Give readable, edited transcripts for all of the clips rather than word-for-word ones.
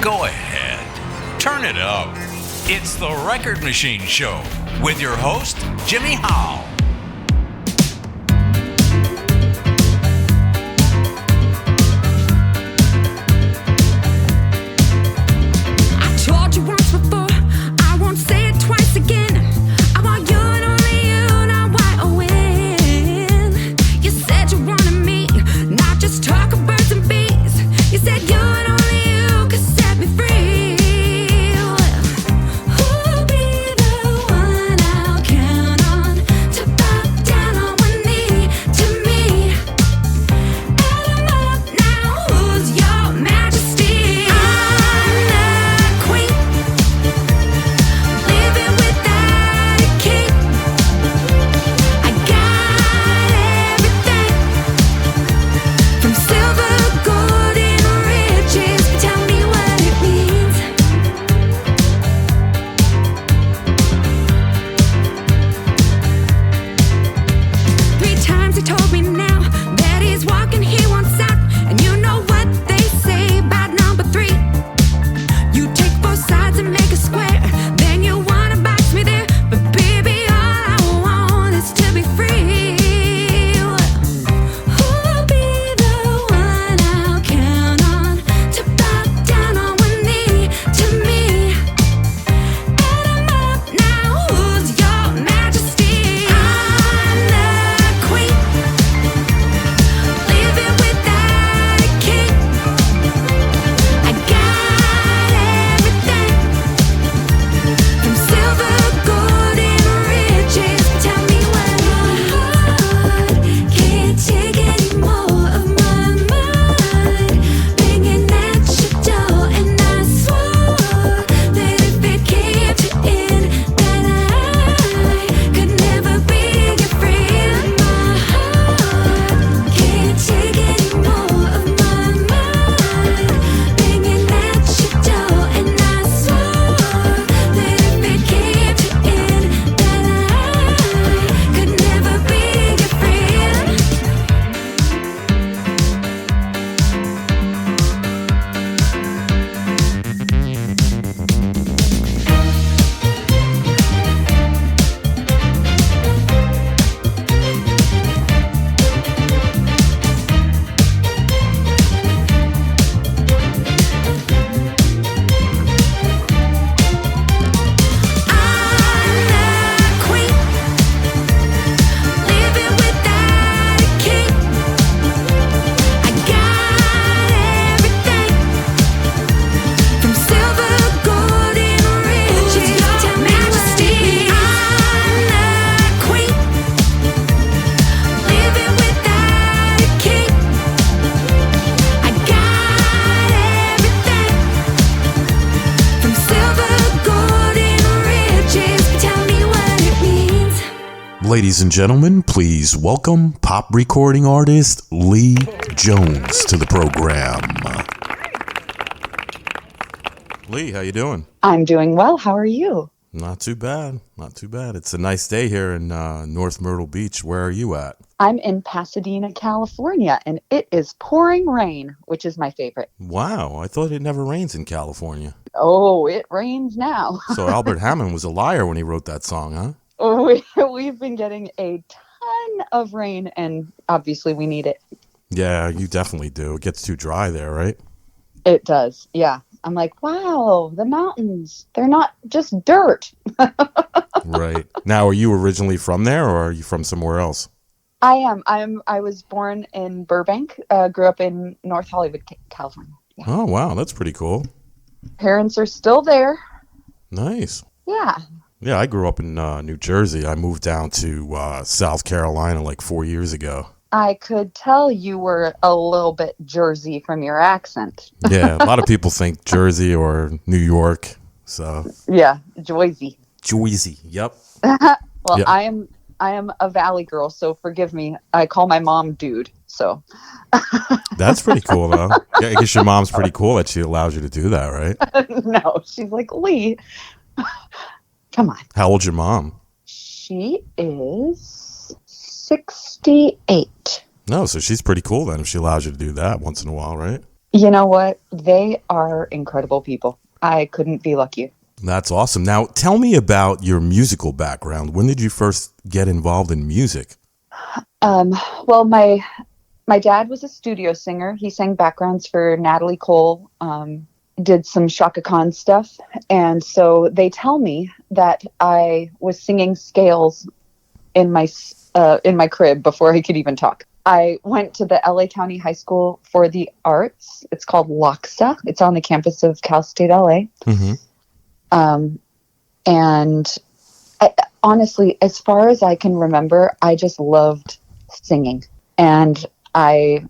Go ahead. Turn it up. It's the Record Machine Show with your host, Jimmy Howe. I told you once before, I won't say it twice again. I want you and only you, not why or when. You said you wanted me, not just talk of birds and bees. You said you and only you could set me free. Who'll be the one I'll count on to bow down on one knee to me? Add 'em up now, who's your majesty? I'm the queen, living without a king. I got everything from silver, gold, and riches. But tell me what it means. 3 times he told me now that he's walking, he wants out. And you know what they say about number 3. You take both sides and make a square. Then you wanna box me there. But baby, all I want is to be free. Who'll be the one I'll count on to bow down on one knee to me? Add 'em up now, who's your majesty? I'm the queen, living without a king. I got everything from silver, gold, and riches. Tell me what my heart can't take any more of my mind, banging at your door. And I swore that if it came to end, that I could never be your friend. My heart can't take any more of my mind, banging at your door. And I swore that if it came to end, that I could never be your friend. I'm the queen, living without a king. I got everything from silver, gold, and riches. Your majesty, I'm the queen, living without a king. I got everything from silver, gold, and riches. But tell me what it means. Ladies and gentlemen, please welcome pop recording artist Leigh Jones to the program. Leigh, how you doing? I'm doing well. How are you? Not too bad. Not too bad. It's a nice day here in North Myrtle Beach. Where are you at? I'm in Pasadena, California, and it is pouring rain, which is my favorite. Wow, I thought it never rains in California. Oh, it rains now. So Albert Hammond was a liar when he wrote that song, huh? We've been getting a ton of rain, and obviously we need it. Yeah, you definitely do. It gets too dry there, right? It does, yeah. I'm like, wow, the mountains, they're not just dirt. Right. Now, are you originally from there, or are you from somewhere else? I am. I was born in Burbank, grew up in North Hollywood, California. Yeah. Oh, wow, that's pretty cool. Parents are still there. Nice. Yeah. Yeah, I grew up in New Jersey. I moved down to South Carolina like 4 years ago. I could tell you were a little bit Jersey from your accent. Yeah, a lot of people think Jersey or New York. So Yeah, Jersey. Jersey, yep. Well, Yeah. I am a Valley girl, so forgive me. I call my mom dude. So That's pretty cool, though. Yeah, I guess your mom's pretty cool that she allows you to do that, right? no, she's like, Leigh, come on. How old's your mom? She is 68. No, so she's pretty cool then if she allows you to do that once in a while, right? You know what? They are incredible people. I couldn't be luckier. That's awesome. Now, tell me about your musical background. When did you first get involved in music? Well, my dad was a studio singer. He sang backgrounds for Natalie Cole, did some Shaka Khan stuff. And so they tell me that I was singing scales in my crib before I could even talk. I went to the LA County High School for the Arts. It's called LACSA. It's on the campus of Cal State LA. Mm-hmm. And honestly, as far as I can remember, I just loved singing. And I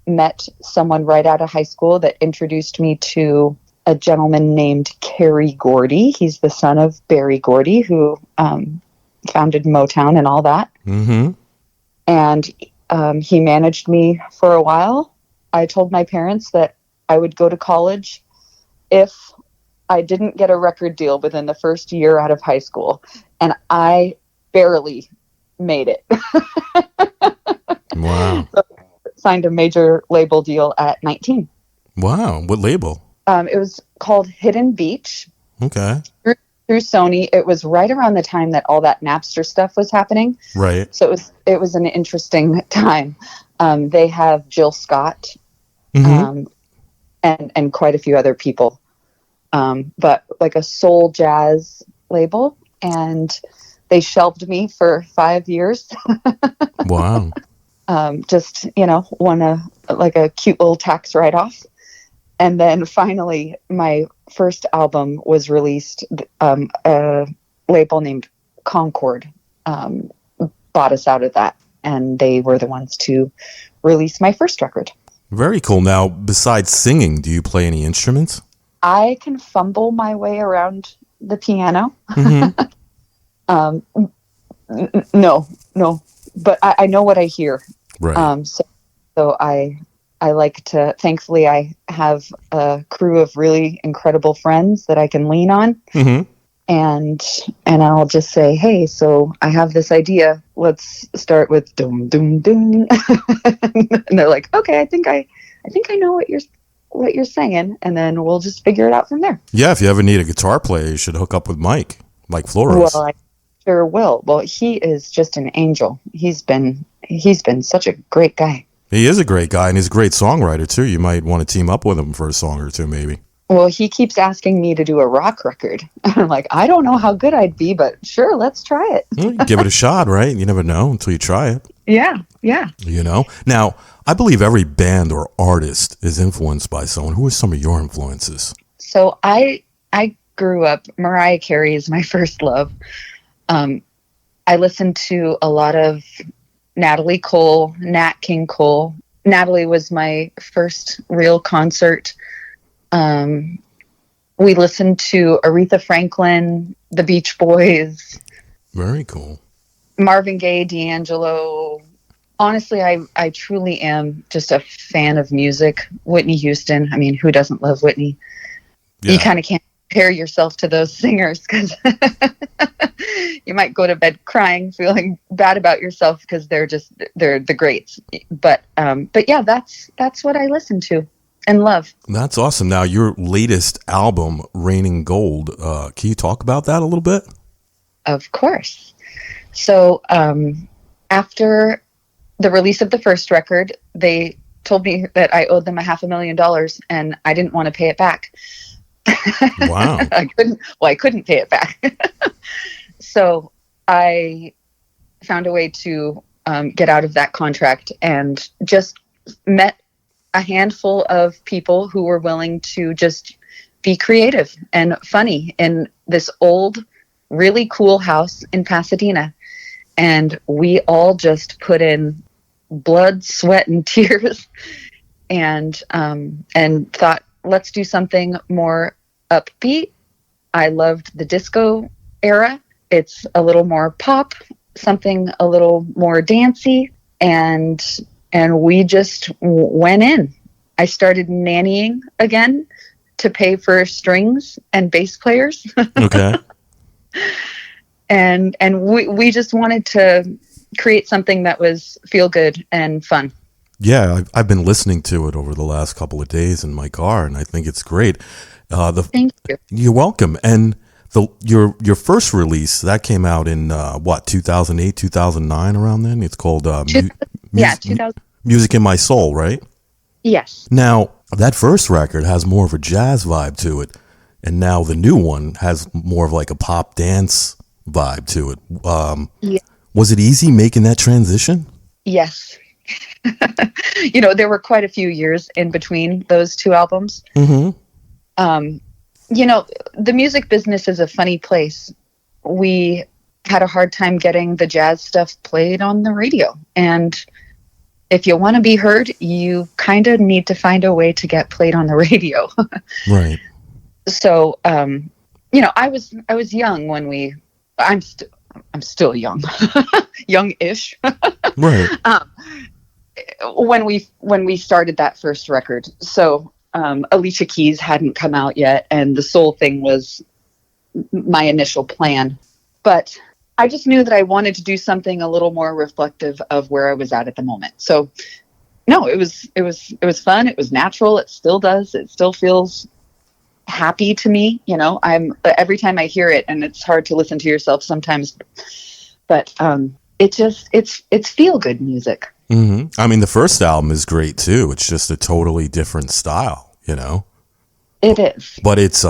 met someone right out of high school that introduced me to a gentleman named Berry Gordy. He's the son of Berry Gordy, who founded Motown and all that. Mm-hmm. And he managed me for a while. I told my parents that I would go to college if I didn't get a record deal within the first year out of high school. And I barely made it. Wow. So signed a major label deal at 19. Wow. What label? It was called Hidden Beach. Okay. Through Sony. It was right around the time that all that Napster stuff was happening. Right. So it was an interesting time. They have Jill Scott, Mm-hmm. and quite a few other people, but like a soul jazz label, and they shelved me for 5 years. Wow. Just want like a cute little tax write-off. And then finally, my first album was released. A label named Concord bought us out of that, and they were the ones to release my first record. Very cool. Now, besides singing, do you play any instruments? I can fumble my way around the piano. Mm-hmm. No, but I know what I hear. Right. So I like to, thankfully I have a crew of really incredible friends that I can lean on. Mm-hmm. And I'll just say, hey, so I have this idea. Let's start with doom, doom, doom. And they're like, okay, I think I know what you're saying. And then we'll just figure it out from there. Yeah, if you ever need a guitar player, you should hook up with Mike Flores. Well, I sure will. Well, he is just an angel. He's been such a great guy. He is a great guy, and he's a great songwriter, too. You might want to team up with him for a song or two, maybe. Well, he keeps asking me to do a rock record. I'm like, I don't know how good I'd be, but sure, let's try it. Give it a shot, right? You never know until you try it. Yeah. Now, I believe every band or artist is influenced by someone. Who are some of your influences? So I grew up, Mariah Carey is my first love. I listened to a lot of Natalie Cole, Nat King Cole. Natalie was my first real concert. We listened to Aretha Franklin, the Beach Boys. Very cool. Marvin Gaye, D'Angelo. Honestly, I truly am just a fan of music. Whitney Houston. I mean, who doesn't love Whitney? Yeah. You kind of can't compare yourself to those singers because you might go to bed crying, feeling bad about yourself because they're the greats. But yeah, that's what I listen to and love. That's awesome. Now, your latest album, Raining Gold, can you talk about that a little bit? Of course. So after the release of the first record, they told me that I owed them $500,000 and I didn't want to pay it back. Wow. I couldn't pay it back. So I found a way to get out of that contract and just met a handful of people who were willing to just be creative and funny in this old, really cool house in Pasadena. And we all just put in blood, sweat, and tears and thought, let's do something more upbeat. I loved the disco era. It's a little more pop, something a little more dancey, and we just went in. I started nannying again to pay for strings and bass players. Okay. and we just wanted to create something that was feel good and fun. Yeah, I've been listening to it over the last couple of days in my car, and I think it's great. Thank you. You're welcome. And your first release that came out in what, 2008, 2009, around then. It's called Yeah, 2000. Music in My Soul, right? Yes. Now that first record has more of a jazz vibe to it, and now the new one has more of like a pop dance vibe to it. Yeah. Was it easy making that transition? Yes. There were quite a few years in between those two albums. Mm-hmm. The music business is a funny place. We had a hard time getting the jazz stuff played on the radio. And if you want to be heard, you kind of need to find a way to get played on the radio. Right. So, I was young when I'm still young, young-ish. Right. When we started that first record. So, Alicia Keys hadn't come out yet, and the soul thing was my initial plan. But I just knew that I wanted to do something a little more reflective of where I was at the moment. So, no, it was fun. It was natural. It still does. It still feels happy to me. Every time I hear it, and it's hard to listen to yourself sometimes, but it's feel good music. Mm-hmm. I mean, the first album is great too. It's just a totally different style, It is. But it's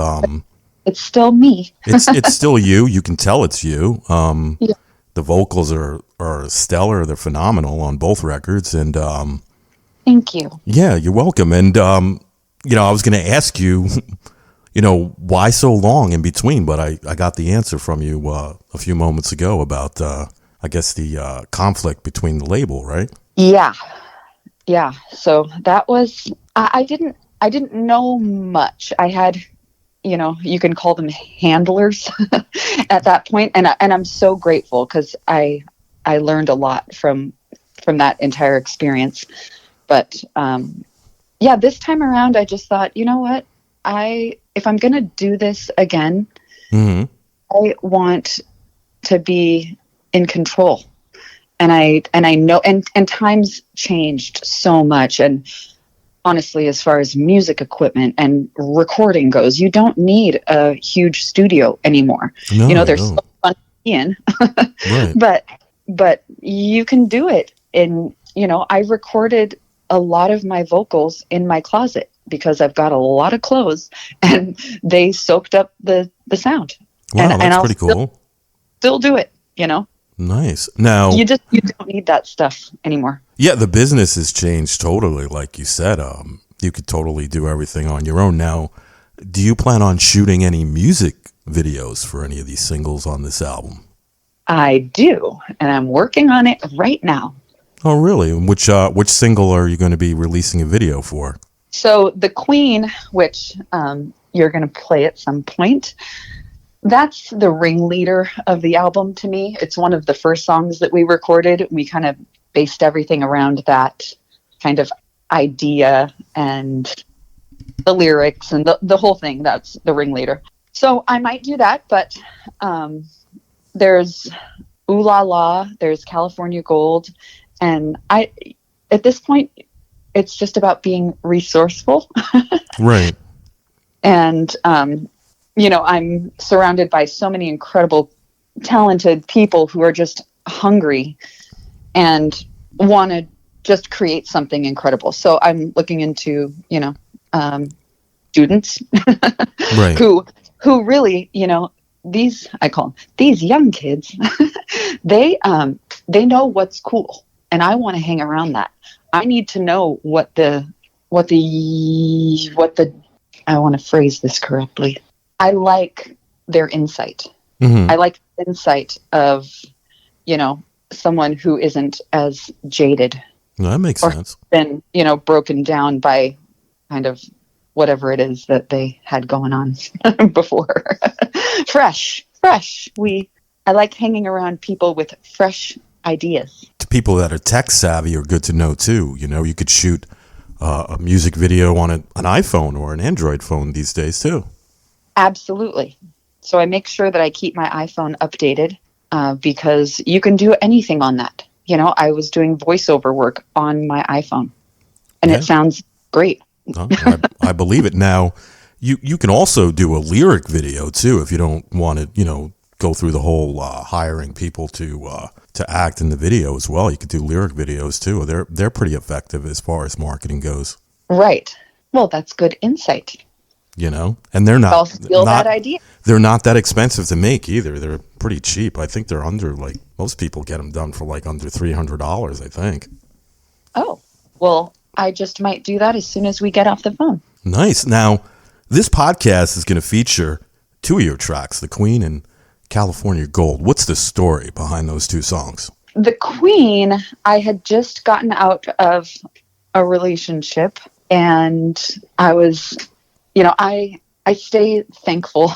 still me. it's still you. You can tell it's you. Yeah. The vocals are stellar. They're phenomenal on both records. And Thank you. yeah, you're welcome. And I was going to ask you, why so long in between? But I got the answer from you a few moments ago about I guess the conflict between the label, right? Yeah. So that was, I didn't know much. I had, you can call them handlers at that point. And I'm so grateful because I learned a lot from that entire experience. But, this time around, I just thought, you know what, if I'm going to do this again, Mm-hmm. I want to be in control. And I know, and times changed so much. And honestly, as far as music equipment and recording goes, you don't need a huge studio anymore. No, there's so fun in, right. but you can do it. And, I recorded a lot of my vocals in my closet because I've got a lot of clothes and they soaked up the sound. Wow, and that's I'll pretty cool. Still do it, Nice. Now you don't need that stuff anymore. yeah, the business has changed totally. Like you said, you could totally do everything on your own. Now, do you plan on shooting any music videos for any of these singles on this album? I do, and I'm working on it right now. Oh, really? Which single are you going to be releasing a video for? So the Queen, which you're going to play at some point, that's the ringleader of the album to me. It's one of the first songs that we recorded. We kind of based everything around that kind of idea and the lyrics and the whole thing. That's the ringleader. So I might do that, but there's Ooh La La, there's California Gold, and at this point, it's just about being resourceful. Right. And, I'm surrounded by so many incredible, talented people who are just hungry and want to just create something incredible. So I'm looking into, students Right. who really, I call them these young kids, they know what's cool, and I want to hang around that. I need to know what I want to phrase this correctly. I like their insight. Mm-hmm. I like the insight of, someone who isn't as jaded No, that makes sense. been, broken down by kind of whatever it is that they had going on before. Fresh. I like hanging around people with fresh ideas. To people that are tech savvy are good to know too. You could shoot a music video on an iPhone or an Android phone these days too. Absolutely. So I make sure that I keep my iPhone updated because you can do anything on that. I was doing voiceover work on my iPhone. and Yeah. it sounds great. No, I believe it. Now, you can also do a lyric video too if you don't want to, go through the whole hiring people to act in the video as well. You could do lyric videos too. They're pretty effective as far as marketing goes. Right. Well, that's good insight. And they're I'll not steal that idea. They're not that expensive to make either. They're pretty cheap. I think they're under most people get them done for under $300. I think. Oh, well, I just might do that as soon as we get off the phone. Nice. Now, this podcast is going to feature two of your tracks, The Queen and California Gold. What's the story behind those two songs? The Queen, I had just gotten out of a relationship, and I was, I stay thankful.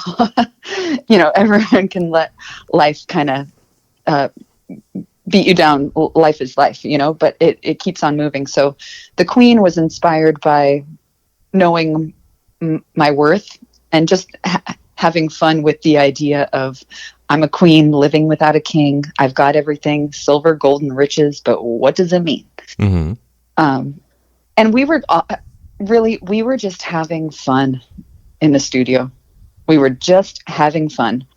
Everyone can let life kind of beat you down. Life is life, but it keeps on moving. So The Queen was inspired by knowing my worth and just having fun with the idea of I'm a queen living without a king. I've got everything, silver, gold, and riches, but what does it mean? Mm-hmm. And we were just having fun in the studio. We were just having fun.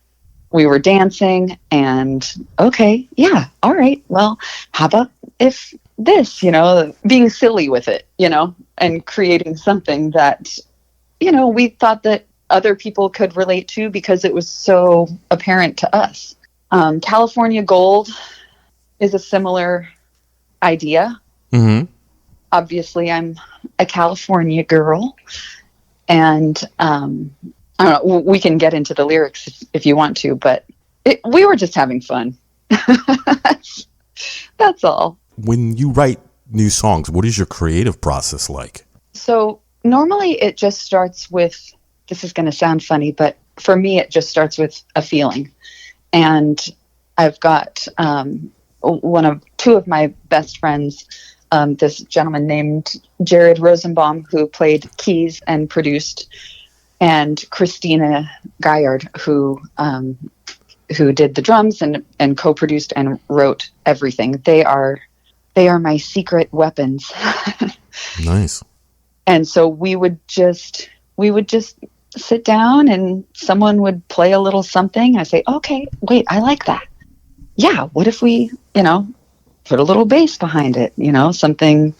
We were dancing and okay, yeah, all right. Well, how about if this, being silly with it, and creating something that, we thought that other people could relate to because it was so apparent to us. California Gold is a similar idea. Mm-hmm. Obviously, I'm a California girl, and I don't know. We can get into the lyrics if you want to, but we were just having fun. That's all. When you write new songs, what is your creative process like? So normally it just starts with, this is going to sound funny, but for me, it just starts with a feeling. And I've got two of my best friends, this gentleman named Jared Rosenbaum, who played keys and produced, and Christina Guyard, who did the drums and co-produced and wrote everything. They are my secret weapons. Nice. And so we would just sit down and someone would play a little something. I say, okay, wait, I like that. Yeah. What if we, put a little bass behind it, something,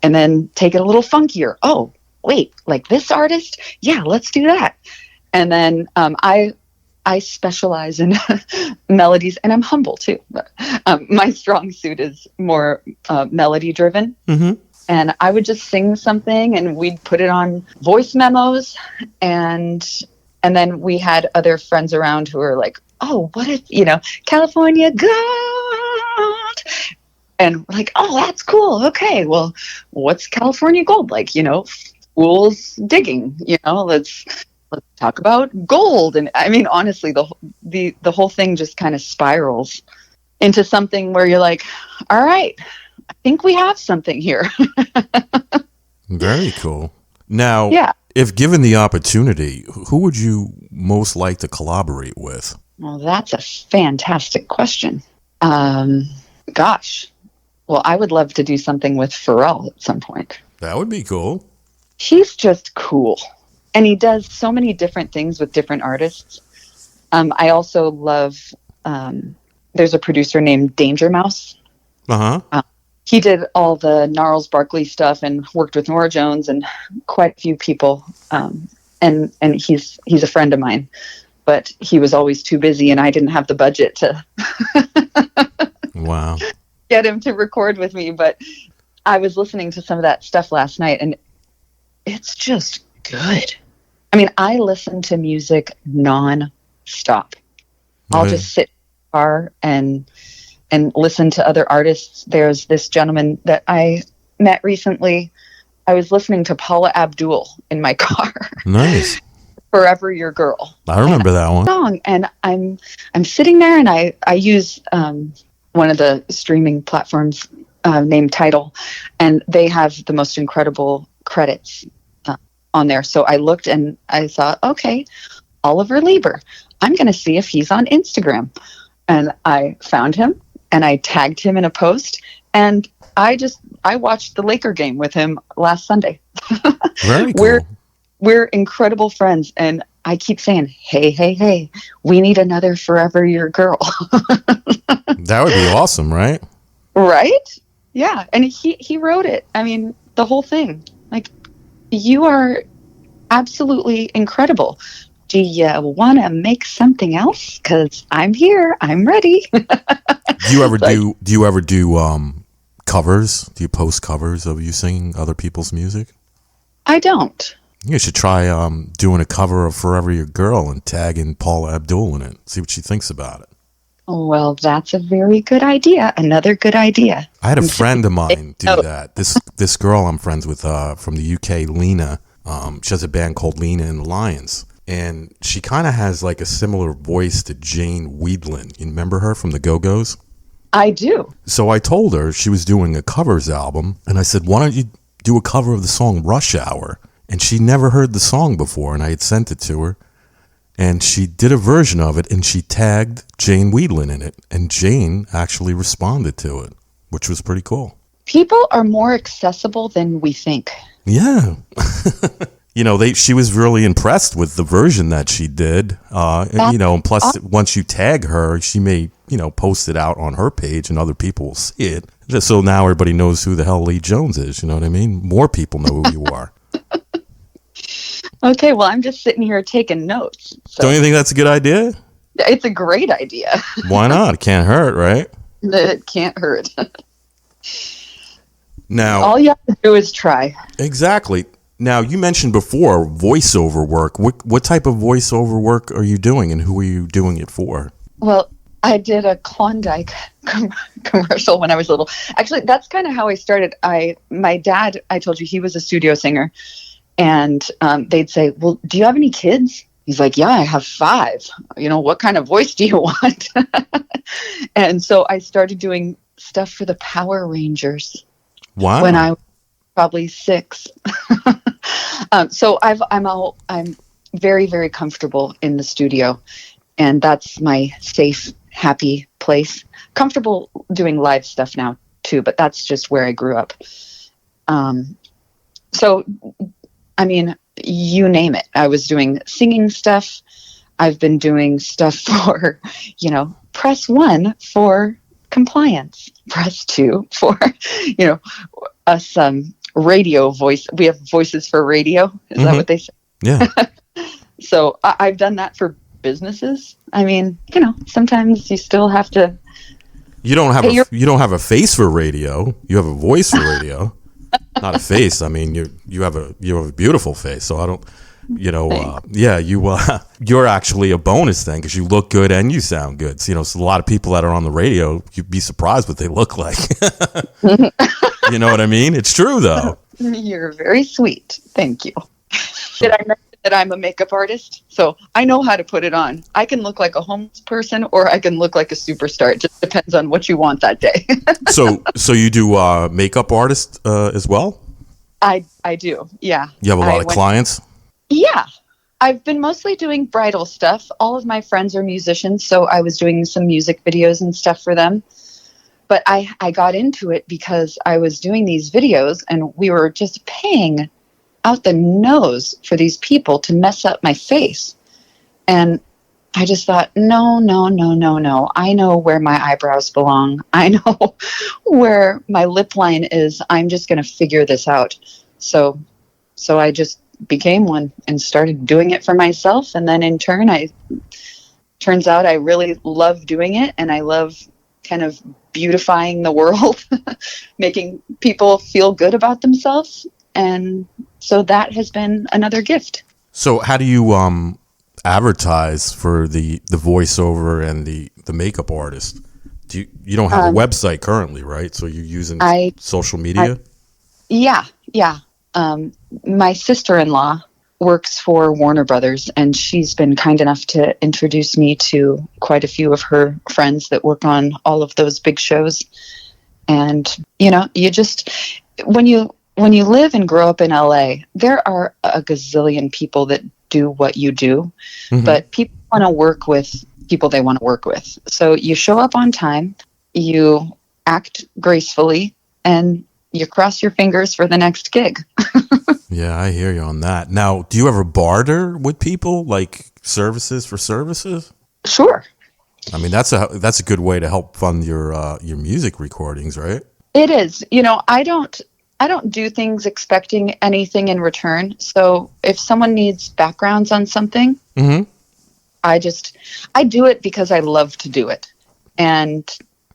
and then take it a little funkier. Oh, wait, like this artist? Yeah, let's do that. And then I specialize in melodies, and I'm humble too. My strong suit is more melody driven. Mm-hmm. And I would just sing something and we'd put it on voice memos. And then we had other friends around who were like, oh, what if, California Gold? And we're like, oh, that's cool. Okay, well, what's California Gold like? Fool's digging, let's talk about gold. And I mean, honestly, the whole thing just kind of spirals into something where you're like, all right, I think we have something here. Very cool. Now, Yeah. if given the opportunity, who would you most like to collaborate with? Well, that's a fantastic question. Gosh. Well, I would love to do something with Pharrell at some point. That would be cool. He's just cool. And he does so many different things with different artists. I also love, there's a producer named Danger Mouse. Uh-huh. He did all the Gnarls Barkley stuff and worked with Nora Jones and quite a few people. And he's a friend of mine, but he was always too busy and I didn't have the budget to Wow. get him to record with me. But I was listening to some of that stuff last night and it's just good. I mean, I listen to music non-stop. I'll just sit in the car and listen to other artists. There's this gentleman that I met recently. I was listening to Paula Abdul in my car. Nice. Forever Your Girl. I remember that one. Song. And I'm sitting there and I use one of the streaming platforms named Tidal, and they have the most incredible credits on there. So I looked and I thought, okay, Oliver Lieber. I'm going to see if he's on Instagram. And I found him and I tagged him in a post and I just I watched the Laker game with him last Sunday. Very cool. We're incredible friends, and I keep saying, hey, we need another Forever Your Girl. That would be awesome, right? Right? Yeah. And he wrote it. I mean, the whole thing. Like, you are absolutely incredible. Do you want to make something else? Because I'm here. I'm ready. Do you ever do covers? Do you post covers of you singing other people's music? I don't. You should try doing a cover of Forever Your Girl and tagging Paula Abdul in it. See what she thinks about it. Well, that's a very good idea. Another good idea. I had a friend of mine do that. This girl I'm friends with from the UK, Lena. She has a band called Lena and the Lions. And she kind of has like a similar voice to Jane Wiedlin. You remember her from the Go-Go's? I do. So I told her she was doing a covers album. And I said, why don't you do a cover of the song Rush Hour? And she never heard the song before. And I had sent it to her. And she did a version of it. And she tagged Jane Wiedlin in it. And Jane actually responded to it, which was pretty cool. People are more accessible than we think. Yeah. She was really impressed with the version that she did. And plus, once you tag her, she may, post it out on her page and other people will see it. Just so now everybody knows who the hell Leigh Jones is. You know what I mean? More people know who you are. Okay, well, I'm just sitting here taking notes. So. Don't you think that's a good idea? It's a great idea. Why not? It can't hurt, right? It can't hurt. Now, all you have to do is try. Exactly. Now, you mentioned before voiceover work. What type of voiceover work are you doing, and who are you doing it for? Well, I did a Klondike commercial when I was little. Actually, that's kind of how I started. My dad, I told you, he was a studio singer, and they'd say, well, do you have any kids? He's like, yeah, I have 5. What kind of voice do you want? And so I started doing stuff for the Power Rangers. Wow. When I was probably 6. So I'm very, very comfortable in the studio, and that's my safe, happy place. Comfortable doing live stuff now too, but that's just where I grew up. So, I mean, you name it. I was doing singing stuff. I've been doing stuff for, press 1 for compliance, press 2 for, us radio voice. We have voices for radio. Is that what they say? Yeah. So I've done that for businesses. I mean, sometimes you still have to. You don't have a face for radio. You have a voice for radio. Not a face. I mean, you have a beautiful face. So I don't. You're actually a bonus thing because you look good and you sound good. So, so a lot of people that are on the radio, you'd be surprised what they look like. You know what I mean? It's true, though. You're very sweet. Thank you. Did I mention that I'm a makeup artist? So I know how to put it on. I can look like a homeless person or I can look like a superstar. It just depends on what you want that day. So you do makeup artist as well? I do, yeah. You have a lot of clients? Yeah. I've been mostly doing bridal stuff. All of my friends are musicians, so I was doing some music videos and stuff for them. But I got into it because I was doing these videos and we were just paying out the nose for these people to mess up my face. And I just thought, no. I know where my eyebrows belong. I know where my lip line is. I'm just going to figure this out. So I just became one and started doing it for myself. And then in turn, turns out I really love doing it. And I love kind of beautifying the world, making people feel good about themselves. And so that has been another gift. So how do you advertise for the voiceover and the makeup artist? You don't have a website currently, right? So you're using social media? Yeah. My sister-in-law works for Warner Brothers, and she's been kind enough to introduce me to quite a few of her friends that work on all of those big shows. And, you just, when you live and grow up in LA, there are a gazillion people that do what you do, but people want to work with people they want to work with. So you show up on time, you act gracefully, and you cross your fingers for the next gig. Yeah, I hear you on that. Now, do you ever barter with people, like services for services? Sure. I mean, that's a good way to help fund your music recordings, right? It is. I don't do things expecting anything in return. So if someone needs backgrounds on something, Mm-hmm. I do it because I love to do it. And,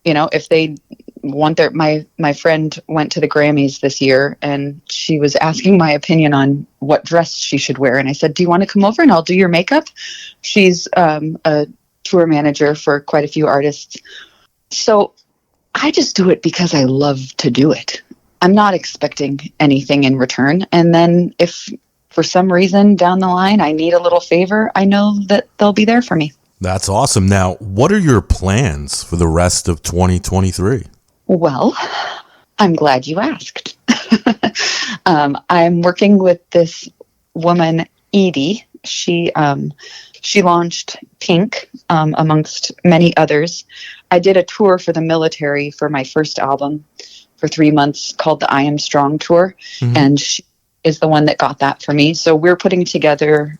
if they want my friend went to the Grammys this year and she was asking my opinion on what dress she should wear. And I said, do you want to come over and I'll do your makeup? She's a tour manager for quite a few artists. So I just do it because I love to do it. I'm not expecting anything in return. And then if for some reason down the line I need a little favor, I know that they'll be there for me. That's awesome. Now, what are your plans for the rest of 2023? Well, I'm glad you asked. I'm working with this woman, Edie. She launched Pink, amongst many others. I did a tour for the military for my first album for 3 months called the I Am Strong Tour. Mm-hmm. And she is the one that got that for me. So we're putting together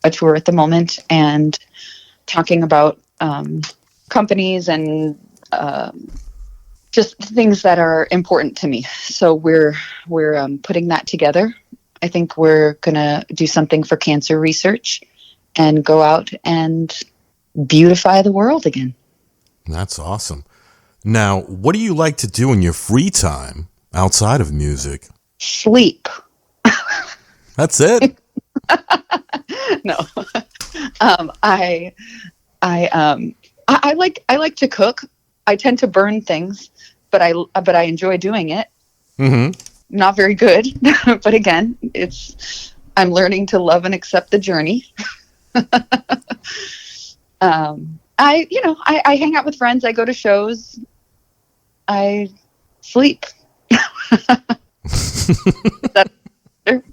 a tour at the moment and talking about companies and just things that are important to me. So we're putting that together. I think we're gonna do something for cancer research and go out and beautify the world again. That's awesome. Now, what do you like to do in your free time outside of music? Sleep. That's it? No. I like to cook. I tend to burn things, but I enjoy doing it. Mm-hmm. Not very good, but again, I'm learning to love and accept the journey. I hang out with friends. I go to shows. I sleep.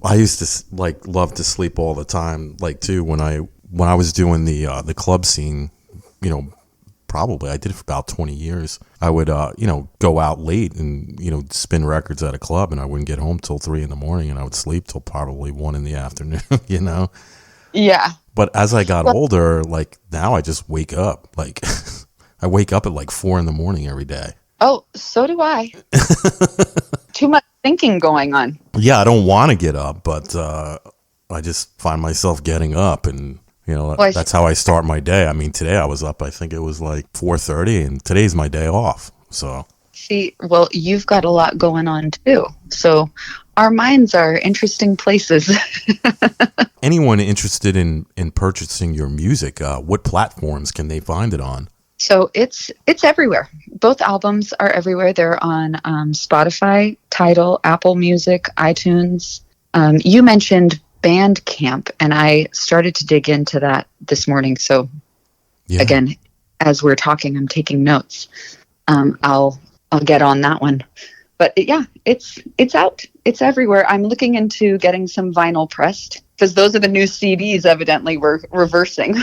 I used to love to sleep all the time, too, when I was doing the club scene, probably I did it for about 20 years. I would go out late and spin records at a club, and I wouldn't get home till 3 a.m, and I would sleep till probably 1 p.m. Yeah. But as I got older, now I just wake up. I wake up at 4 a.m. every day. Oh, so do I. Too much thinking going on. Yeah, I don't want to get up, but I just find myself getting up, and that's how I start my day. I mean, today I was up, I think it was 4:30, and today's my day off. So see, well, you've got a lot going on too. So our minds are interesting places. anyone interested in purchasing your music, what platforms can they find it on? So it's everywhere. Both albums are everywhere. They're on Spotify, Tidal, Apple Music, iTunes. You mentioned Bandcamp, and I started to dig into that this morning. So again, as we're talking, I'm taking notes. I'll get on that one. But yeah, it's out. It's everywhere. I'm looking into getting some vinyl pressed because those are the new CDs. Evidently, we're reversing.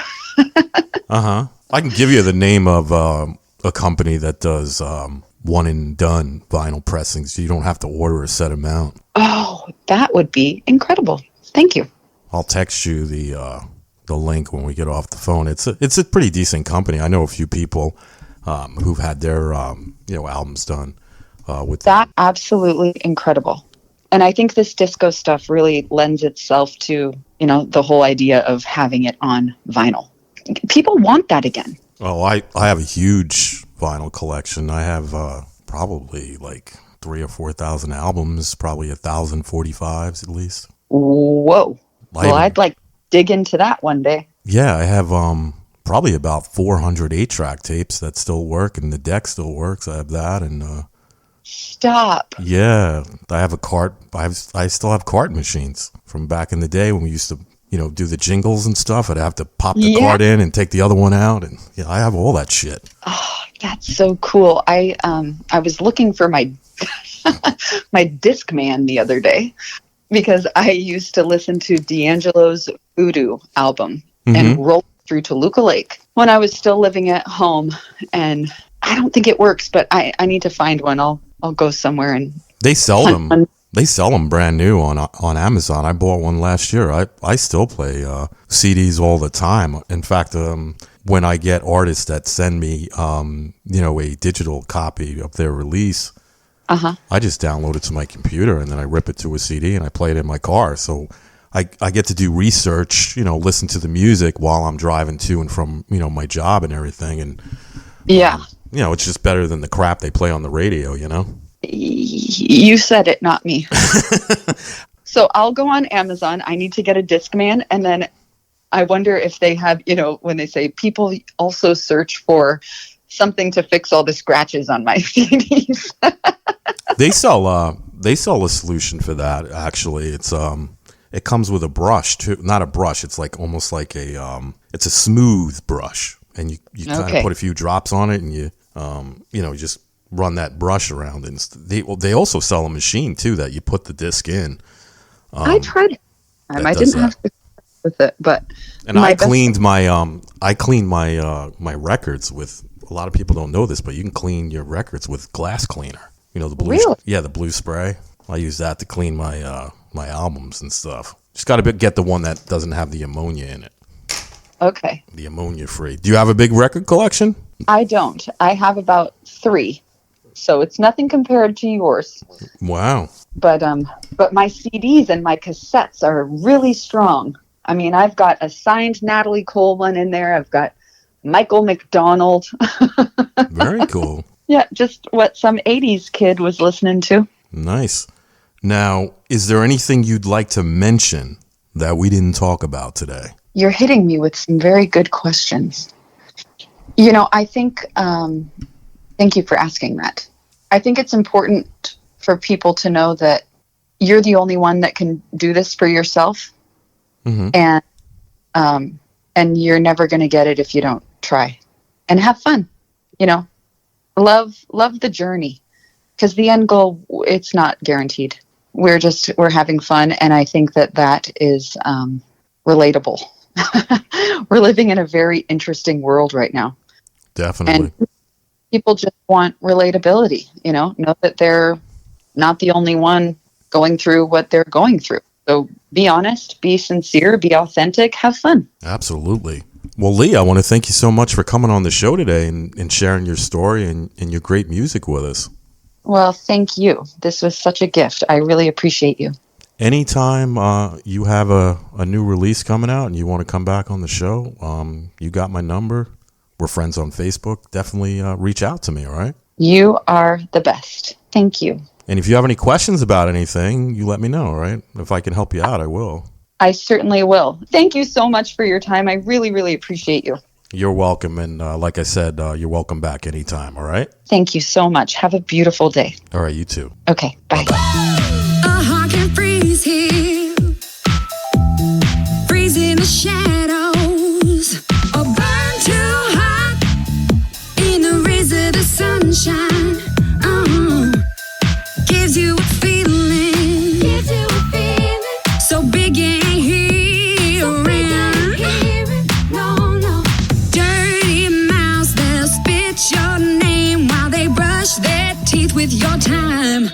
Uh-huh. I can give you the name of a company that does one and done vinyl pressings. You don't have to order a set amount. Oh, that would be incredible. Thank you. I'll text you the link when we get off the phone. It's a pretty decent company. I know a few people who've had their albums done with that. Absolutely incredible. And I think this disco stuff really lends itself to the whole idea of having it on vinyl. People want that again. Oh, I have a huge vinyl collection. I have probably 3,000 or 4,000 albums, probably 1,000 45s at least. Whoa. Well, I'd dig into that one day. Yeah, I have probably about 400 8-track tapes that still work, and the deck still works. I have that, and stop. Yeah, I have a cart. I still have cart machines from back in the day when we used to do the jingles and stuff. I'd have to pop the card in and take the other one out, and I have all that shit. Oh, that's so cool. I was looking for my my Discman the other day because I used to listen to D'Angelo's Voodoo album and roll through Toluca Lake when I was still living at home, and I don't think it works, but I need to find one. I'll go somewhere and They sell them. They sell them brand new on Amazon. I bought one last year. I still play CDs all the time. In fact, when I get artists that send me, a digital copy of their release, I just download it to my computer and then I rip it to a CD and I play it in my car. So I get to do research, listen to the music while I'm driving to and from, my job and everything. And it's just better than the crap they play on the radio, You said it, not me. So I'll go on Amazon. I need to get a Discman, and then I wonder if they have, when they say people also search for something to fix all the scratches on my CDs. They sell a solution for that. Actually, it's it comes with a brush too. Not a brush. It's like almost like it's a smooth brush, and you kind of put a few drops on it, and you just run that brush around. And they also sell a machine too that you put the disc in. I tried it. I didn't have to with it, but I cleaned my my records with. A lot of people don't know this, but you can clean your records with glass cleaner. The blue. Really? Yeah, the blue spray. I use that to clean my my albums and stuff. Just got to get the one that doesn't have the ammonia in it. Okay. The ammonia free. Do you have a big record collection? I don't. I have about 3. So it's nothing compared to yours. Wow. But my CDs and my cassettes are really strong. I mean, I've got a signed Natalie Cole one in there. I've got Michael McDonald. Very cool. Yeah, just what some 80s kid was listening to. Nice. Now, is there anything you'd like to mention that we didn't talk about today? You're hitting me with some very good questions. I think, thank you for asking that. I think it's important for people to know that you're the only one that can do this for yourself. Mm-hmm. And you're never going to get it if you don't try. And have fun. Love the journey. Because the end goal, it's not guaranteed. We're having fun, and I think that is relatable. We're living in a very interesting world right now. Definitely. And people just want relatability, know that they're not the only one going through what they're going through. So be honest, be sincere, be authentic, have fun. Absolutely. Well, Leigh, I want to thank you so much for coming on the show today and sharing your story and your great music with us. Well, thank you. This was such a gift. I really appreciate you. Anytime you have a new release coming out and you want to come back on the show, you got my number. We're friends on Facebook. Definitely reach out to me, all right? You are the best. Thank you. And if you have any questions about anything, you let me know, all right? If I can help you out, I will. I certainly will. Thank you so much for your time. I really, really appreciate you. You're welcome. And like I said, you're welcome back anytime, all right? Thank you so much. Have a beautiful day. All right, you too. Okay, bye. A heart can freeze here, freeze in the shadows, or burn too hot in the rays of the sunshine. Gives you a feeling, so big and hearing. No. Dirty mouths, they'll spit your name while they brush their teeth with your time.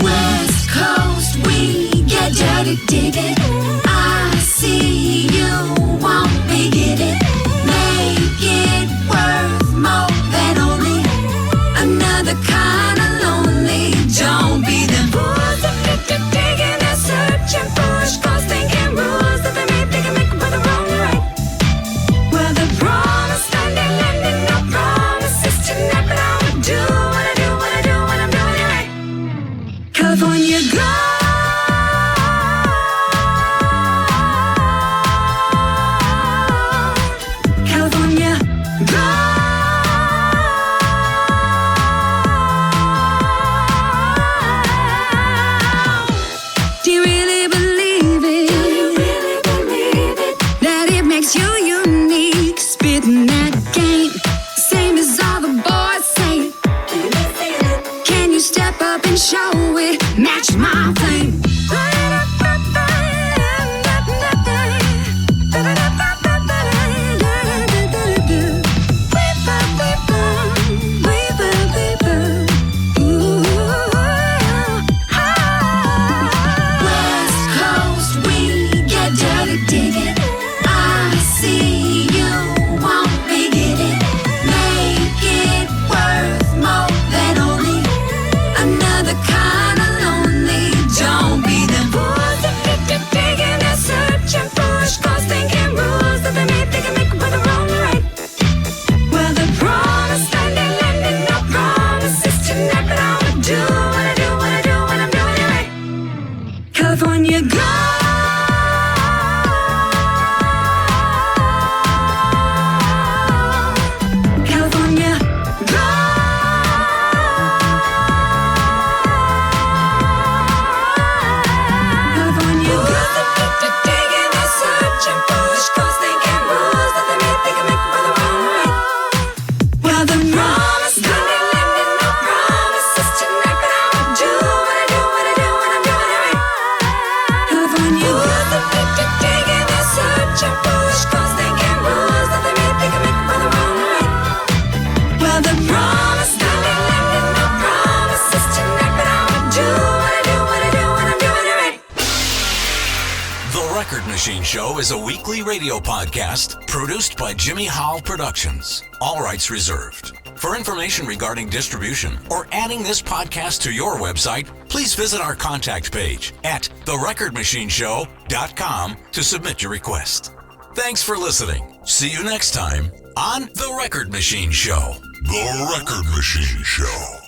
West Coast, we get dirty digging. I see you won't be getting. Make it worth more than only another kind of lonely. Don't be them fools that get digging. They're searching for false thinking rules that they can make by the wrong right. Well, the promise standing, landing, no promises tonight, but I will do what I do when I'm doing it right. California girl. California girl. Do you really believe it? That it makes you unique? Spitting that game, same as all the boys say. Can you step up and show it? Match my flame. Ooh. Machine Show is a weekly radio podcast produced by Jimmy Howell Productions. All rights reserved. For information regarding distribution or adding this podcast to your website, please visit our contact page at therecordmachineshow.com to submit your request. Thanks for listening. See you next time on The Record Machine Show. The Record Machine Show.